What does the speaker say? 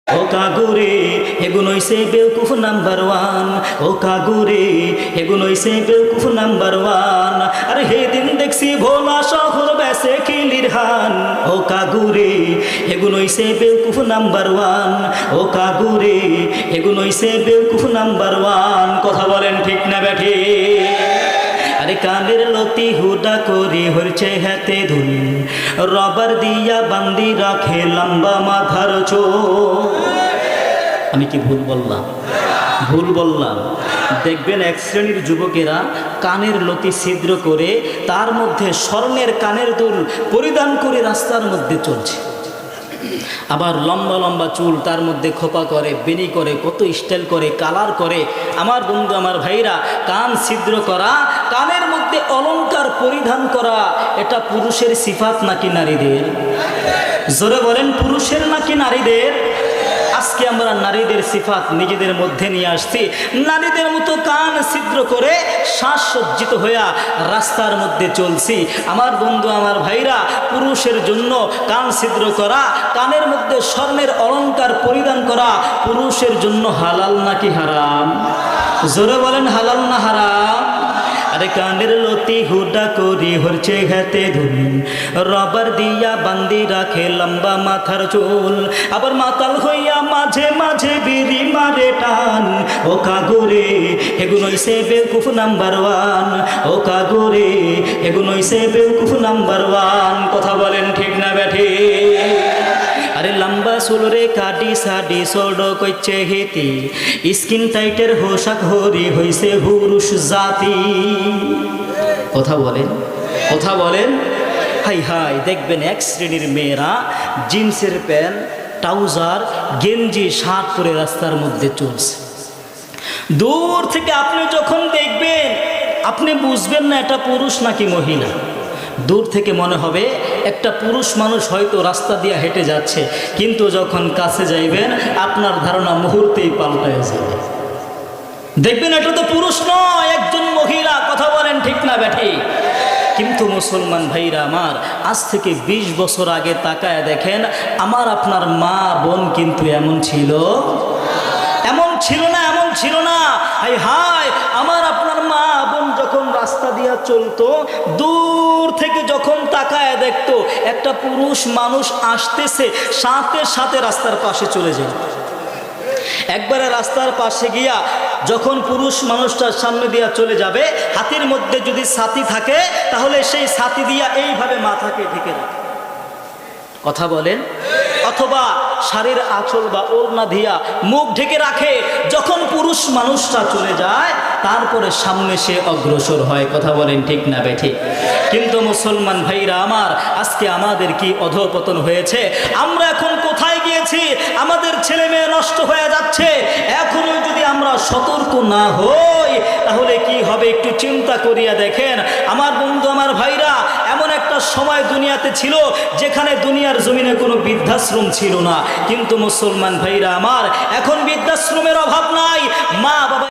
ও কাগুরে এগুন হইছে বেউকুফ number one. ও কাগুরে এগুন হইছে বেউকুফ number one. আরে হে দিন দেখছি ভোলা শহর বেসে কিলির হান। ও কাগুরে এগুন হইছে বেউকুফ নাম্বার ওয়ান। ও কাগুরে এগুন হইছে বেউকুফ নাম্বার ওয়ান। কথা বলেন ঠিক না ব্যাঠি? আরে কানের লতি হুডা করি হরছে হাতে ধুল, রবার দিয়া বান্দি রাখে লম্বা মাথার চোখ। আমি কি ভুল বললাম? ভুল বললাম। দেখবেন এক শ্রেণীর যুবকেরা কানের লতি ছিদ্র করে তার মধ্যে স্বর্ণের কানের দুল পরিধান করে রাস্তার মধ্যে চলছে। আবার লম্বা লম্বা চুল তার মধ্যে খোপা করে, বেনি করে, কত স্টাইল করে, কালার করে। আমার বন্ধু, আমার ভাইরা, কান ছিদ্র করা, কানের মধ্যে অলংকার পরিধান করা, এটা পুরুষের সিফাত নাকি নারীদের? জোরে বলেন, পুরুষের নাকি নারীদের? আজকে আমরা নারীদের সিফাত নিজেদের মধ্যে নিয়ে আসছি। নারীদের মতো কান ছিদ্র করে শ্বাসসজ্জিত হইয়া রাস্তার মধ্যে চলছি। আমার বন্ধু, আমার ভাইরা, পুরুষের জন্য কান ছিদ্র করা, কানের মধ্যে স্বর্ণের অলংকার পরিধান করা পুরুষের জন্য হালাল নাকি হারাম? জোরে বলেন, হালাল না হারাম? আরে কানের লতি হুডা করি হরছে হাতে ধুল, রবার দিয়া বান্দি রাখে লম্বা মাথার চুল। আবার মাতাল হইয়া মাঝে মাঝে বিড়ি মারে টান। ও কাগুরে এগুন হইছে বেউকুফ নাম্বার ওয়ান। ও কাগুরে এগুন হইছে বেউকুফ নাম্বার ওয়ান। কথা বলেন ঠিক না ব্যাঠি? আরে লম্বা চুলরে কাটি সাডি সোডো কইছে হেতি, স্কিন টাইটের হোশাক হরি হইছে পুরুষ জাতি। কথা বলেন, কথা বলেন। হাই হাই, দেখবেন এক শ্রেণীর মেয়েরা জিন্সের প্যান্ট, ট্রাউজার, গেঞ্জি, শার্ট পরে রাস্তার মধ্যে চলছে। দূর থেকে আপনি যখন দেখবেন আপনি বুঝবেন না এটা পুরুষ নাকি মহিলা। দূর থেকে মনে হবে একটা পুরুষ মানুষ হয়তো রাস্তা দিয়ে হেঁটে যাচ্ছে, কিন্তু যখন কাছে যাইবেন আপনার ধারণা মুহূর্তেই পাল্টায় যাবে। দেখবেন এটা তো পুরুষ নয়, একজন মহিলা। কথা বলেন ঠিক না ব্যাঠি? কিন্তু মুসলমান ভাইরা আমার, আজ থেকে 20 বছর আগে তাকায় দেখেন, আমার আপনার মা বোন কিন্তু এমন ছিল, এমন ছিল না, এমন ছিল না। হাই হাই, আমার আপনার মা বোন যখন রাস্তা দিয়া চলতো, দূর থেকে যখন তাকায় দেখতো একটা পুরুষ মানুষ আসতেছে, সাথে সাথে রাস্তার পাশে চলে যায়। একবারে রাস্তার পাশে গিয়া যখন পুরুষ মানুষটার সামনে দিয়া চলে যাবে, হাতের মধ্যে যদি ছাতি থাকে তাহলে সেই ছাতি দিয়া এইভাবে মাথাকে ঢেকে রাখে। কথা বলেন। অথবা শাড়ির আঁচল বা ওড়না দিয়া মুখ ঢেকে রাখে। যখন পুরুষ মানুষটা চলে যায় তারপরে সামনে সে অগ্রসর হয়। কথা বলেন ঠিক না বেঠি? কিন্তু মুসলমান ভাইরা আমার, আজকে আমাদের কি অধঃপতন হয়েছে! আমরা এখন কোথায় গিয়েছি! আমাদের ছেলে মেয়ে নষ্ট হয়ে যাচ্ছে। এখনো যদি আমরা সতর্ক না হই তাহলে কি হবে একটু চিন্তা করিয়া দেখেন। আমার বন্ধু, আমার ভাইরা, এমন একটা সময় দুনিয়াতে ছিল যেখানে দুনিয়ার জমিনে কোনো বৃদ্ধাশ্রম ছিল না। কিন্তু মুসলমান ভাইরা আমার, এখন বৃদ্ধাশ্রমের অভাব নাই। মা বাবা